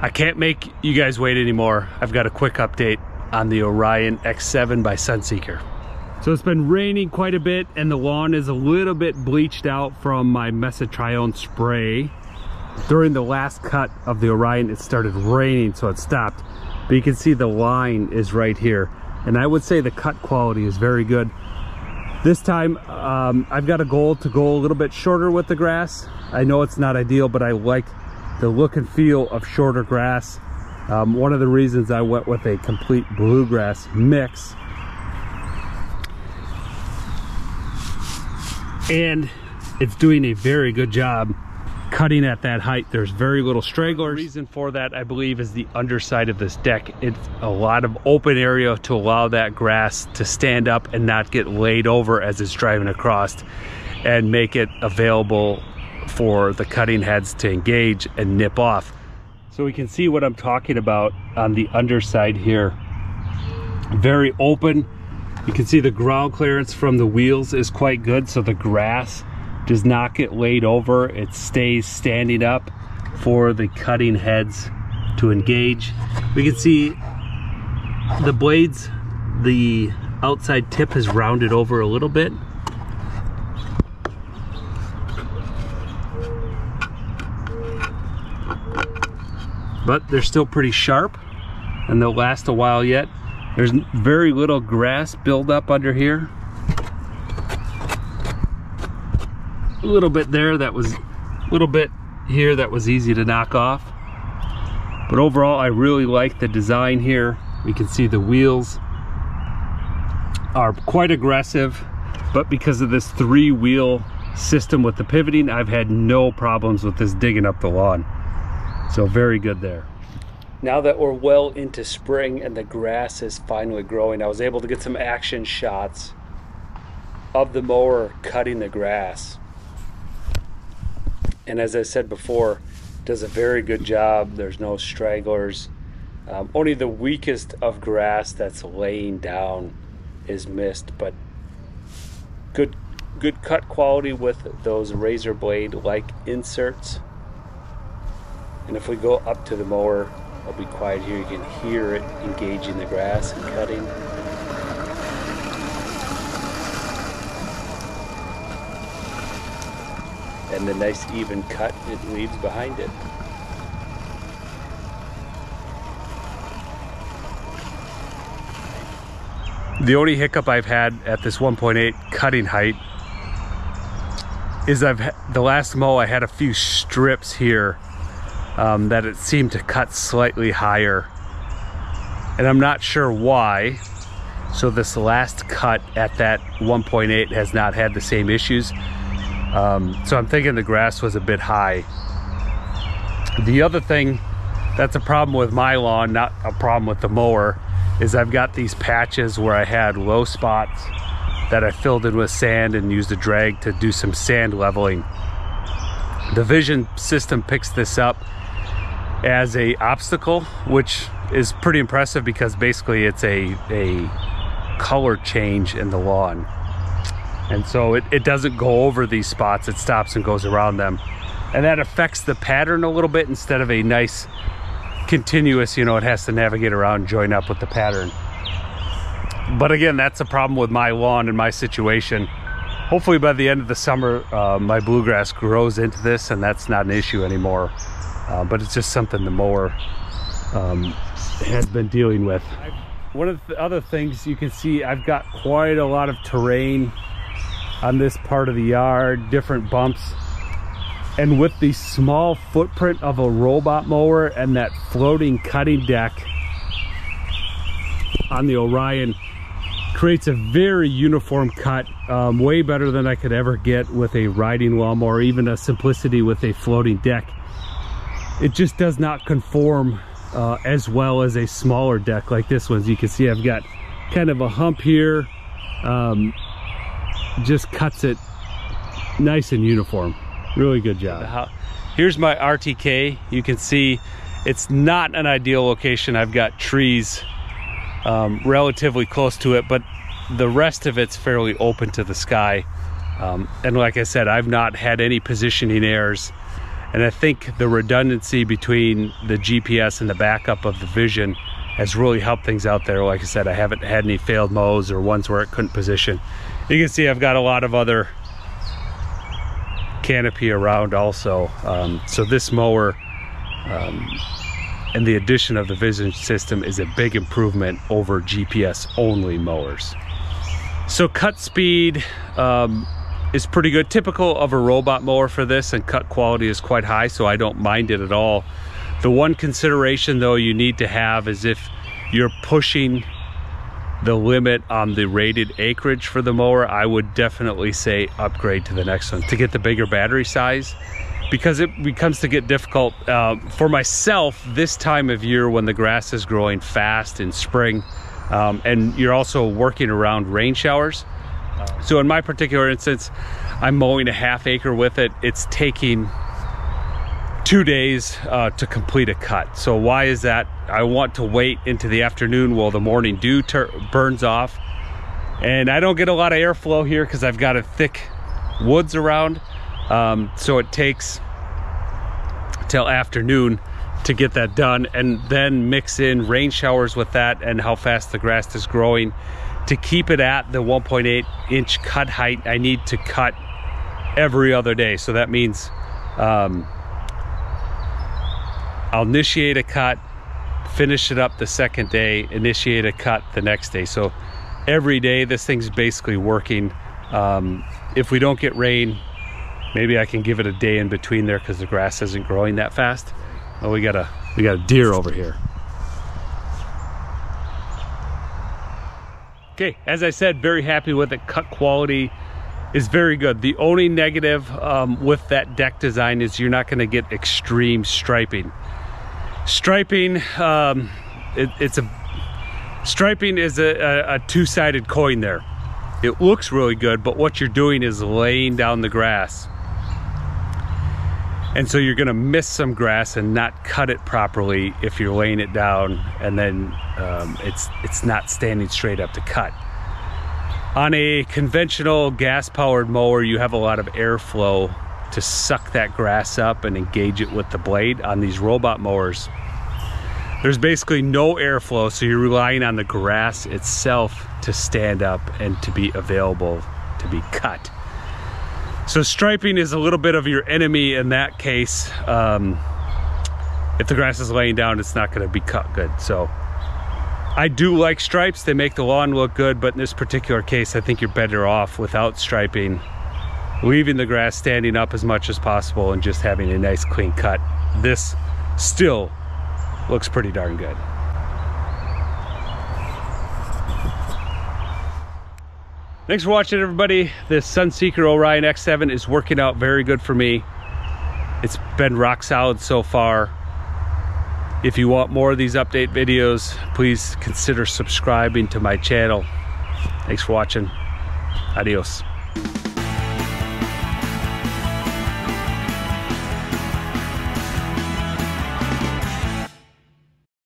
I can't make you guys wait anymore. I've got a quick update on the Orion X7 by Sunseeker. So it's been raining quite a bit and the lawn is a little bit bleached out from my mesotrione spray. During the last cut of the Orion, it started raining, so it stopped. But you can see the line is right here. And I would say the cut quality is very good. This time, I've got a goal to go a little bit shorter with the grass. I know it's not ideal, but I like the look and feel of shorter grass. One of the reasons I went with a complete bluegrass mix. And it's doing a very good job cutting at that height. There's very little stragglers. The reason for that, I believe, is the underside of this deck. It's a lot of open area to allow that grass to stand up and not get laid over as it's driving across, and make it available for the cutting heads to engage and nip off. So we can see what I'm talking about on the underside here. Very open. You can see the ground clearance from the wheels is quite good, so the grass does not get laid over. It stays standing up for the cutting heads to engage. We can see the blades, the outside tip has rounded over a little bit. But they're still pretty sharp and they'll last a while yet. There's very little grass buildup under here. A little bit there, that was a little bit here that was easy to knock off. But overall, I really like the design here. We can see the wheels are quite aggressive, but because of this 3-wheel system with the pivoting, I've had no problems with this digging up the lawn. So very good there. Now that we're well into spring and the grass is finally growing, I was able to get some action shots of the mower cutting the grass. And as I said before, does a very good job. There's no stragglers. Only the weakest of grass that's laying down is missed, but good cut quality with those razor blade like inserts. And if we go up to the mower, I'll be quiet here, you can hear it engaging the grass and cutting. And the nice even cut it leaves behind it. The only hiccup I've had at this 1.8 cutting height is the last mow I had a few strips here that it seemed to cut slightly higher, and I'm not sure why. So this last cut at that 1.8 has not had the same issues. So I'm thinking the grass was a bit high. The other thing that's a problem with my lawn, not a problem with the mower, is I've got these patches where I had low spots that I filled in with sand and used a drag to do some sand leveling. The vision system picks this up as a obstacle, which is pretty impressive because basically it's a color change in the lawn. And so it doesn't go over these spots, it stops and goes around them. And that affects the pattern a little bit instead of a nice continuous, you know, it has to navigate around, join up with the pattern. But again, that's a problem with my lawn and my situation. Hopefully by the end of the summer, my bluegrass grows into this and that's not an issue anymore. But it's just something the mower has been dealing with. One of the other things you can see, I've got quite a lot of terrain on this part of the yard, different bumps. And with the small footprint of a robot mower and that floating cutting deck on the Orion, creates a very uniform cut, way better than I could ever get with a riding lawnmower, even a simplicity with a floating deck. It just does not conform as well as a smaller deck like this one. As you can see, I've got kind of a hump here, just cuts it nice and uniform. Really good job. Here's my RTK. You can see it's not an ideal location. I've got trees relatively close to it, but the rest of it's fairly open to the sky. And like I said, I've not had any positioning errors. And I think the redundancy between the GPS and the backup of the vision has really helped things out there. Like I said, I haven't had any failed mows or ones where it couldn't position. You can see I've got a lot of other canopy around also. So this mower and the addition of the vision system is a big improvement over GPS only mowers. So cut speed is pretty good, typical of a robot mower for this, and cut quality is quite high, so I don't mind it at all. The one consideration though you need to have is if you're pushing the limit on the rated acreage for the mower, I would definitely say upgrade to the next one to get the bigger battery size, because it becomes to get difficult for myself this time of year when the grass is growing fast in spring, and you're also working around rain showers. So in my particular instance, I'm mowing a ½ acre with it. It's taking 2 days to complete a cut. So why is that? I want to wait into the afternoon while the morning dew burns off, and I don't get a lot of airflow here because I've got a thick woods around. So it takes till afternoon to get that done, and then mix in rain showers with that and how fast the grass is growing. To keep it at the 1.8 inch cut height, I need to cut every other day. So that means I'll initiate a cut, finish it up the second day, initiate a cut the next day. So every day this thing's basically working. If we don't get rain, maybe I can give it a day in between there because the grass isn't growing that fast. Oh, we got a deer over here. Okay, as I said, very happy with it. Cut quality is very good. The only negative with that deck design is you're not going to get extreme striping. Striping, striping is a two-sided coin there. It looks really good, but what you're doing is laying down the grass. And so you're gonna miss some grass and not cut it properly if you're laying it down, and then it's not standing straight up to cut. On a conventional gas-powered mower, you have a lot of airflow to suck that grass up and engage it with the blade. On these robot mowers, there's basically no airflow, so you're relying on the grass itself to stand up and to be available to be cut. So striping is a little bit of your enemy in that case. If the grass is laying down, it's not going to be cut good. So I do like stripes. They make the lawn look good, but in this particular case, I think you're better off without striping, leaving the grass standing up as much as possible and just having a nice clean cut. This still looks pretty darn good. Thanks for watching, everybody. This Sunseeker Orion X7 is working out very good for me. It's been rock solid so far. If you want more of these update videos, please consider subscribing to my channel. Thanks for watching. Adios.